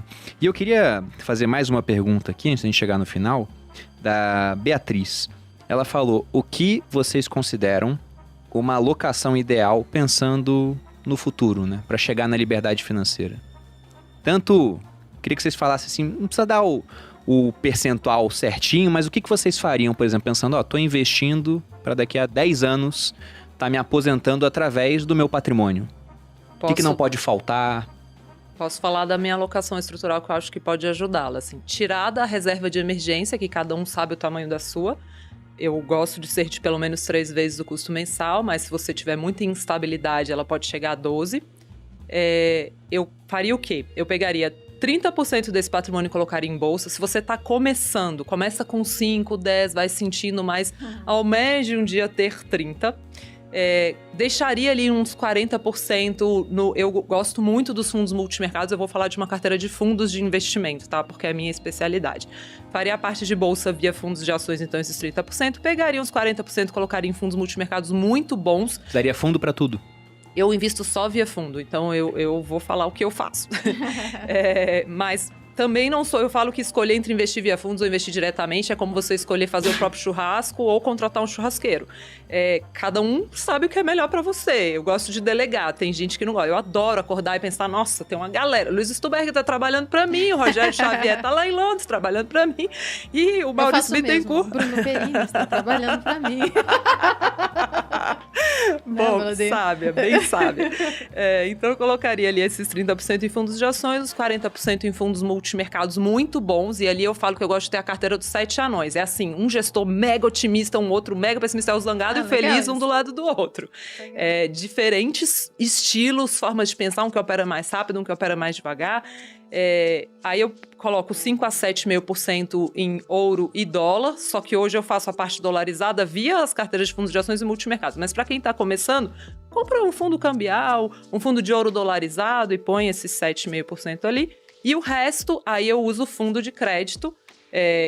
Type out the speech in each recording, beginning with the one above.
Perfeito. E eu queria fazer mais uma pergunta aqui, antes de a gente chegar no final, da Beatriz. Ela falou, o que vocês consideram uma alocação ideal pensando no futuro, né? Para chegar na liberdade financeira? Tanto, queria que vocês falassem assim, não precisa dar o percentual certinho, mas o que vocês fariam, por exemplo, pensando, tô investindo para daqui a 10 anos tá me aposentando através do meu patrimônio. O que não pode faltar? Posso falar da minha alocação estrutural que eu acho que pode ajudá-la. Assim, tirar da reserva de emergência, que cada um sabe o tamanho da sua. Eu gosto de ser de pelo menos 3 vezes o custo mensal, mas se você tiver muita instabilidade, ela pode chegar a 12. Eu faria o quê? Eu pegaria 30% desse patrimônio e colocaria em bolsa. Se você está começando, começa com 5, 10, vai sentindo mais, almeje um dia ter 30%. Deixaria ali uns 40% eu gosto muito dos fundos multimercados, eu vou falar de uma carteira de fundos de investimento, tá? Porque é a minha especialidade. Faria a parte de bolsa via fundos de ações, então esses 30%, pegaria uns 40%, colocaria em fundos multimercados muito bons. Daria fundo para tudo? Eu invisto só via fundo, então eu vou falar o que eu faço. Mas também não sou, eu falo que escolher entre investir via fundos ou investir diretamente é como você escolher fazer o próprio churrasco ou contratar um churrasqueiro. Cada um sabe o que é melhor pra você. Eu gosto de delegar, tem gente que não gosta. Eu adoro acordar e pensar, nossa, tem uma galera. Luiz Stuberg tá trabalhando pra mim, o Rogério Xavier tá lá em Londres trabalhando pra mim, e o Maurício Bittencourt. O Bruno Perini está trabalhando pra mim. Bom, sábia, bem sábia. Então eu colocaria ali esses 30% em fundos de ações, os 40% em fundos multimercados muito bons, e ali eu falo que eu gosto de ter a carteira dos 7 anões. É assim, um gestor mega otimista, um outro mega pessimista, é o zangado e o feliz, um do lado do outro. Diferentes estilos, formas de pensar, um que opera mais rápido, um que opera mais devagar. Aí eu coloco 5 a 7,5% em ouro e dólar, só que hoje eu faço a parte dolarizada via as carteiras de fundos de ações e multimercados. Mas para quem está começando, compra um fundo cambial, um fundo de ouro dolarizado e põe esses 7,5% ali. E o resto, aí eu uso fundo de crédito,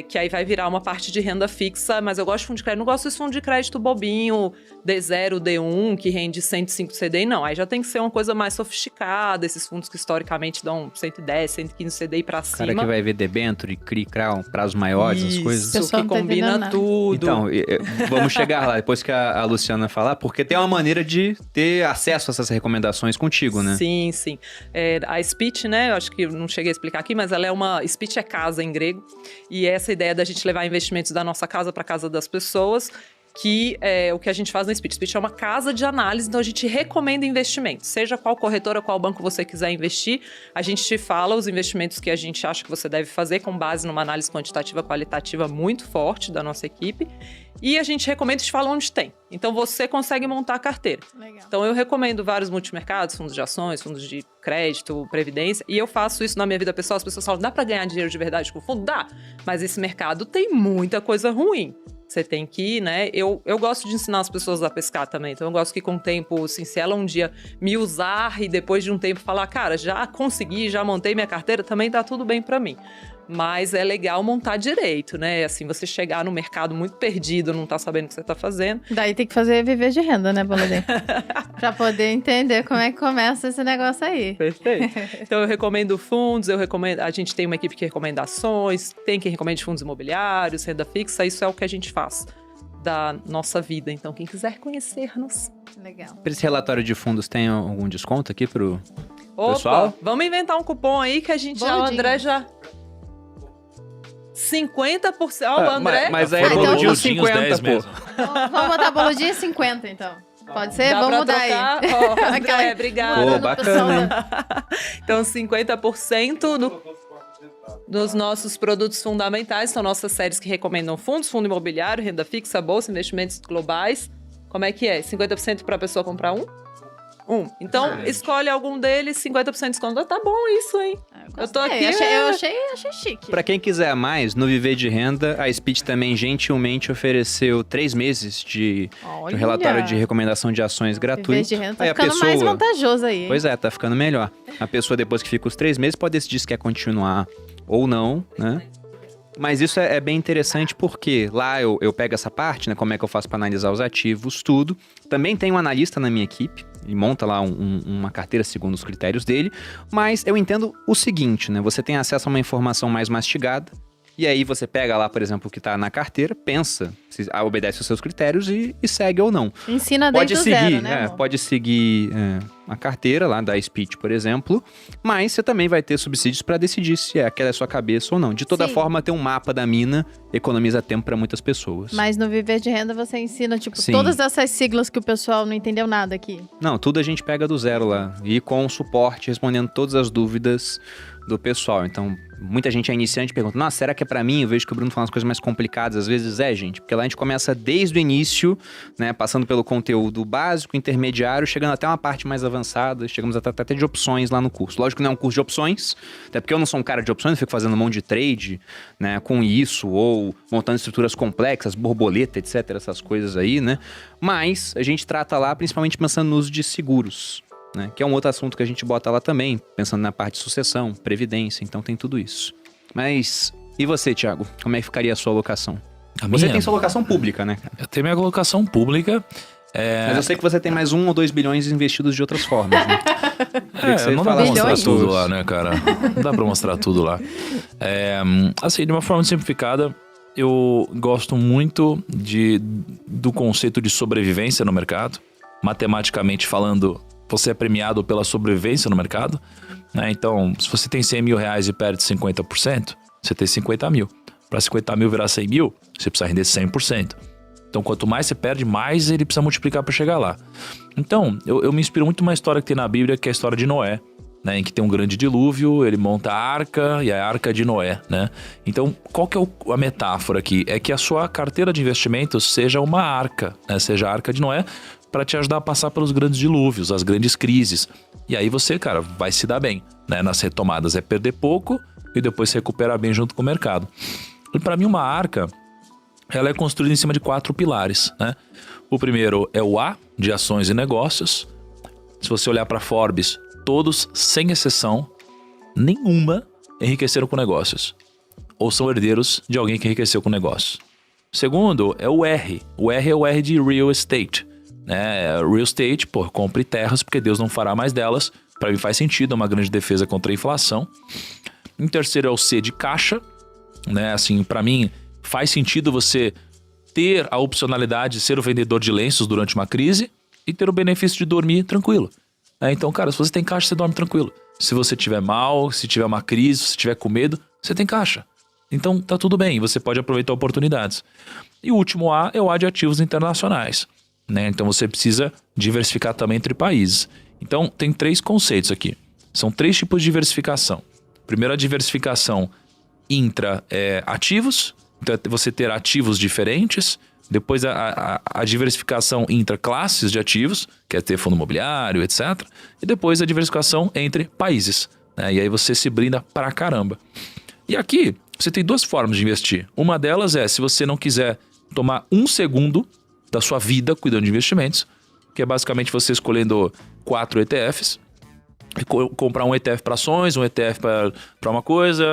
que aí vai virar uma parte de renda fixa, mas eu gosto de fundo de crédito, não gosto desse fundo de crédito bobinho, D0, D1, que rende 105 CDI, não. Aí já tem que ser uma coisa mais sofisticada, esses fundos que historicamente dão 110, 115 CDI pra cima. Cara que vai ver debênture, CRI, CRA, prazos maiores, as coisas. Isso, que combina tudo. Então, vamos chegar lá, depois que a Luciana falar, porque tem uma maneira de ter acesso a essas recomendações contigo, né? Sim, sim. A Speech, né, eu acho que eu não cheguei a explicar aqui, mas ela é uma... Speech é casa em grego. E essa ideia da gente levar investimentos da nossa casa para casa das pessoas, que é o que a gente faz na Speech. Speech é uma casa de análise, então a gente recomenda investimentos. Seja qual corretora, qual banco você quiser investir, a gente te fala os investimentos que a gente acha que você deve fazer com base numa análise quantitativa qualitativa muito forte da nossa equipe. E a gente recomenda e te fala onde tem. Então você consegue montar a carteira. Legal. Então eu recomendo vários multimercados, fundos de ações, fundos de crédito, previdência, e eu faço isso na minha vida pessoal. As pessoas falam, dá pra ganhar dinheiro de verdade com fundo? Dá, mas esse mercado tem muita coisa ruim. Você tem que ir, né? Eu gosto de ensinar as pessoas a pescar também. Então eu gosto que com o tempo, assim, se ela um dia me usar e depois de um tempo falar, cara, já consegui, já montei minha carteira, também tá tudo bem pra mim. Mas é legal montar direito, né? Assim, você chegar no mercado muito perdido, não tá sabendo o que você tá fazendo. Daí tem que fazer viver de renda, né, Bolodim? Pra poder entender como é que começa esse negócio aí. Perfeito. Então eu recomendo fundos, a gente tem uma equipe que recomenda ações, tem quem recomende fundos imobiliários, renda fixa, isso é o que a gente faz da nossa vida. Então quem quiser conhecer-nos. Legal. Para esse relatório de fundos, tem algum desconto aqui pro Opa, pessoal? Vamos inventar um cupom aí que a gente já, o André já... 50%. Ó, o André. Mas aí então, boludinho 50, pô. Vamos botar boludinho 50, então. Pode ser? Vamos mudar trocar? aí. Ó, André, obrigada. Pô, bacana. Então, 50% dos nossos produtos fundamentais são nossas séries que recomendam fundos, fundo imobiliário, renda fixa, bolsa, investimentos globais. Como é que é? 50% para a pessoa comprar um? Então, escolhe algum deles, 50% de desconto. Tá bom isso, hein? Eu tô aqui. Eu achei chique. Pra quem quiser mais, no Viver de Renda, a Speed também gentilmente ofereceu 3 meses de um relatório de recomendação de ações gratuito. Viver de Renda tá Aí ficando mais vantajoso aí. Pois é, tá ficando melhor. A pessoa, depois que fica os 3 meses, pode decidir se quer continuar ou não, né? Mas isso é bem interessante porque lá eu pego essa parte, né? Como é que eu faço para analisar os ativos, tudo. Também tem um analista na minha equipe, ele monta lá uma carteira segundo os critérios dele. Mas eu entendo o seguinte, né? Você tem acesso a uma informação mais mastigada. E aí você pega lá, por exemplo, o que tá na carteira, pensa se obedece os seus critérios e segue ou não. Ensina desde o zero, né, amor? Pode seguir a carteira lá da Speech, por exemplo, mas você também vai ter subsídios para decidir se aquela é a sua cabeça ou não. De toda forma, ter um mapa da mina economiza tempo para muitas pessoas. Mas no Viver de Renda você ensina, todas essas siglas que o pessoal não entendeu nada aqui. Não, tudo a gente pega do zero lá. E com suporte, respondendo todas as dúvidas do pessoal. Então, muita gente é iniciante e pergunta, nossa, será que é pra mim? Eu vejo que o Bruno fala umas coisas mais complicadas. Às vezes gente, porque lá a gente começa desde o início, né, passando pelo conteúdo básico, intermediário, chegando até uma parte mais avançada, chegamos até de opções lá no curso. Lógico que não é um curso de opções, até porque eu não sou um cara de opções, eu fico fazendo um monte de trade, né, com isso, ou montando estruturas complexas, borboleta, etc, essas coisas aí, né, mas a gente trata lá principalmente pensando no uso de seguros, né, que é um outro assunto que a gente bota lá também, pensando na parte de sucessão, previdência, então tem tudo isso. Mas, e você, Thiago? Como é que ficaria a sua alocação? Você tem sua alocação pública, né? Eu tenho minha alocação pública. Mas eu sei que você tem mais 1 ou 2 bilhões investidos de outras formas, né? Não dá pra mostrar tudo lá, né, cara? Não dá pra mostrar tudo lá. Assim, de uma forma simplificada, eu gosto muito do conceito de sobrevivência no mercado. Matematicamente falando, você é premiado pela sobrevivência no mercado, né? Então, se você tem 100 mil reais e perde 50%, você tem 50 mil. Para 50 mil virar 100 mil, você precisa render 100%. Então, quanto mais você perde, mais ele precisa multiplicar para chegar lá. Então, eu me inspiro muito numa história que tem na Bíblia, que é a história de Noé, né? Em que tem um grande dilúvio, ele monta a arca, e a arca de Noé, né? Então, qual que é a metáfora aqui? É que a sua carteira de investimentos seja uma arca, né? Seja a arca de Noé, para te ajudar a passar pelos grandes dilúvios, as grandes crises. E aí você, cara, vai se dar bem, né? Nas retomadas é perder pouco e depois se recuperar bem junto com o mercado. E para mim uma arca, ela é construída em cima de 4 pilares, né? O primeiro é o A, de ações e negócios. Se você olhar para Forbes, todos, sem exceção, nenhuma enriqueceram com negócios. Ou são herdeiros de alguém que enriqueceu com negócios. Segundo é o R. O R é o R de real estate. Real estate, compre terras porque Deus não fará mais delas. Para mim faz sentido, é uma grande defesa contra a inflação. Em terceiro é o C de caixa, né? Assim, para mim faz sentido você ter a opcionalidade de ser o vendedor de lenços durante uma crise e ter o benefício de dormir tranquilo. Então, cara, se você tem caixa, você dorme tranquilo. Se você tiver mal, se tiver uma crise, se tiver com medo, você tem caixa. Então tá tudo bem, você pode aproveitar oportunidades. E o último A é o A de ativos internacionais, né? Então você precisa diversificar também entre países. Então tem 3 conceitos aqui. São 3 tipos de diversificação. Primeiro, a diversificação intra-ativos. Então é você ter ativos diferentes. Depois a diversificação intra-classes de ativos, que é ter fundo imobiliário, etc. E depois a diversificação entre países, né? E aí você se brinda pra caramba. E aqui você tem 2 formas de investir. Uma delas é se você não quiser tomar 1 segundo da sua vida cuidando de investimentos, que é basicamente você escolhendo 4 ETFs, e comprar um ETF para ações, um ETF para uma coisa,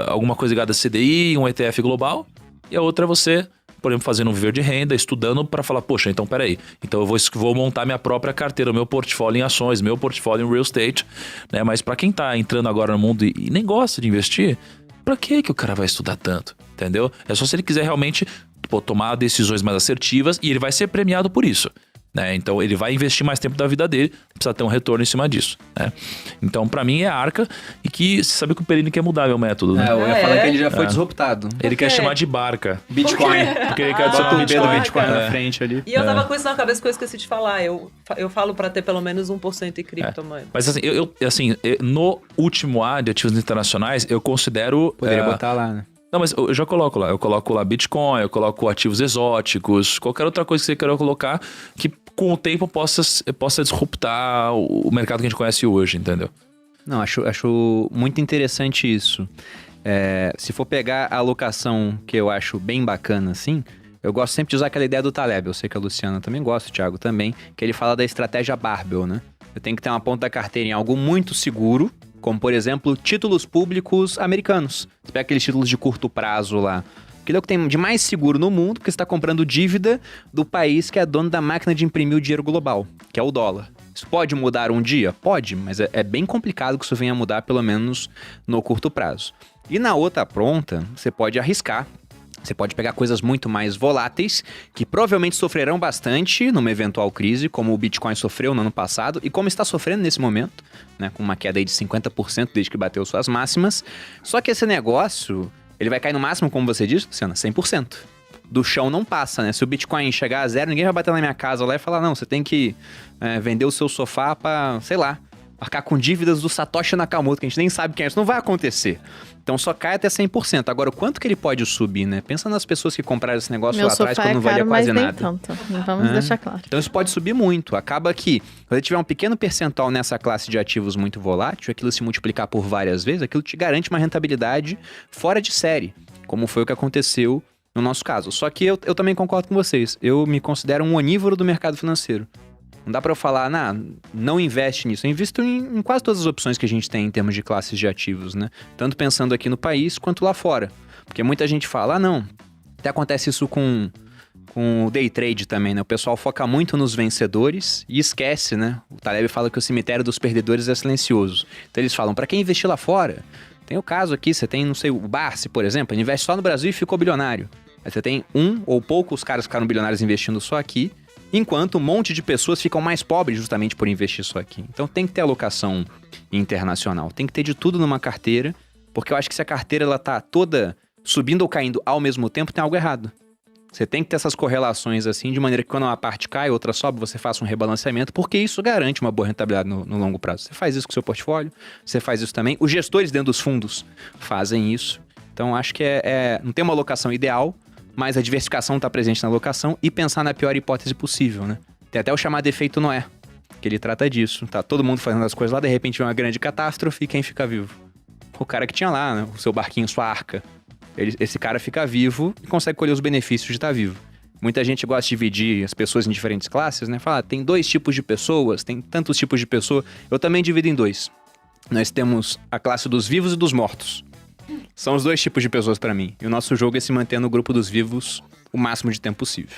alguma coisa ligada a CDI, um ETF global, e a outra é você, por exemplo, fazendo um viver de renda, estudando para falar, poxa, então peraí, então eu vou montar minha própria carteira, meu portfólio em ações, meu portfólio em real estate, né? Mas para quem tá entrando agora no mundo e nem gosta de investir, para que o cara vai estudar tanto, entendeu? É só se ele quiser realmente tomar decisões mais assertivas e ele vai ser premiado por isso, né? Então ele vai investir mais tempo da vida dele, precisa ter um retorno em cima disso, né? Então pra mim é arca, e que você sabe que o Perini quer mudar meu método, né? Eu ia falar que ele já foi disruptado. Ele quer chamar de barca. Bitcoin. Porque ele quer adicionar o B do Bitcoin na frente ali. E eu tava com isso na cabeça que eu esqueci de falar. Eu falo pra ter pelo menos 1% em cripto, mano. Mas assim, no último A de ativos internacionais, eu considero... Poderia botar lá, né? Não, mas eu já coloco lá. Eu coloco lá Bitcoin, eu coloco ativos exóticos, qualquer outra coisa que você queira colocar que com o tempo possa disruptar o mercado que a gente conhece hoje, entendeu? Não, acho muito interessante isso. Se for pegar a alocação que eu acho bem bacana, assim, eu gosto sempre de usar aquela ideia do Taleb. Eu sei que a Luciana também gosta, o Thiago também, que ele fala da estratégia Barbell, né? Eu tenho que ter uma ponta da carteira em algo muito seguro, como, por exemplo, títulos públicos americanos. Você pega aqueles títulos de curto prazo lá. Aquilo é o que tem de mais seguro no mundo, porque você está comprando dívida do país que é dono da máquina de imprimir o dinheiro global, que é o dólar. Isso pode mudar um dia? Pode, mas é bem complicado que isso venha a mudar, pelo menos no curto prazo. E na outra ponta, você pode arriscar. Você pode pegar coisas muito mais voláteis, que provavelmente sofrerão bastante numa eventual crise, como o Bitcoin sofreu no ano passado e como está sofrendo nesse momento, né, com uma queda aí de 50% desde que bateu suas máximas. Só que esse negócio, ele vai cair no máximo, como você disse, Luciana, 100%. Do chão não passa, né? Se o Bitcoin chegar a zero, ninguém vai bater na minha casa lá e falar, não, você tem que vender o seu sofá para, sei lá, arcar com dívidas do Satoshi Nakamoto, que a gente nem sabe quem é. Isso não vai acontecer. Então só cai até 100%. Agora, o quanto que ele pode subir, né? Pensa nas pessoas que compraram esse negócio lá atrás quando não valia quase nada. Tanto. Vamos deixar claro. Então isso pode subir muito. Acaba que, quando tiver um pequeno percentual nessa classe de ativos muito volátil, aquilo se multiplicar por várias vezes, aquilo te garante uma rentabilidade fora de série, como foi o que aconteceu no nosso caso. Só que eu também concordo com vocês. Eu me considero um onívoro do mercado financeiro. Não dá pra eu falar, não investe nisso. Eu invisto em quase todas as opções que a gente tem em termos de classes de ativos, né? Tanto pensando aqui no país quanto lá fora. Porque muita gente fala, não. Até acontece isso com o day trade também, né? O pessoal foca muito nos vencedores e esquece, né? O Taleb fala que o cemitério dos perdedores é silencioso. Então eles falam, pra quem investir lá fora, tem o caso aqui, você tem, não sei, o Barsi, por exemplo, ele investe só no Brasil e ficou bilionário. Aí você tem um ou poucos caras que ficaram bilionários investindo só aqui, enquanto um monte de pessoas ficam mais pobres justamente por investir só aqui. Então tem que ter alocação internacional, tem que ter de tudo numa carteira, porque eu acho que se a carteira ela tá toda subindo ou caindo ao mesmo tempo, tem algo errado. Você tem que ter essas correlações assim, de maneira que quando uma parte cai, outra sobe, você faça um rebalanceamento, porque isso garante uma boa rentabilidade no longo prazo. Você faz isso com o seu portfólio, você faz isso também. Os gestores dentro dos fundos fazem isso. Então acho que não tem uma alocação ideal, mas a diversificação está presente na alocação e pensar na pior hipótese possível, né? Tem até o chamado efeito Noé, que ele trata disso. Tá todo mundo fazendo as coisas lá, de repente vem uma grande catástrofe e quem fica vivo? O cara que tinha lá, né? O seu barquinho, sua arca. Esse cara fica vivo e consegue colher os benefícios de estar vivo. Muita gente gosta de dividir as pessoas em diferentes classes, né? Fala, tem 2 tipos de pessoas, tem tantos tipos de pessoa. Eu também divido em 2. Nós temos a classe dos vivos e dos mortos. São os 2 tipos de pessoas pra mim. E o nosso jogo é se manter no grupo dos vivos o máximo de tempo possível.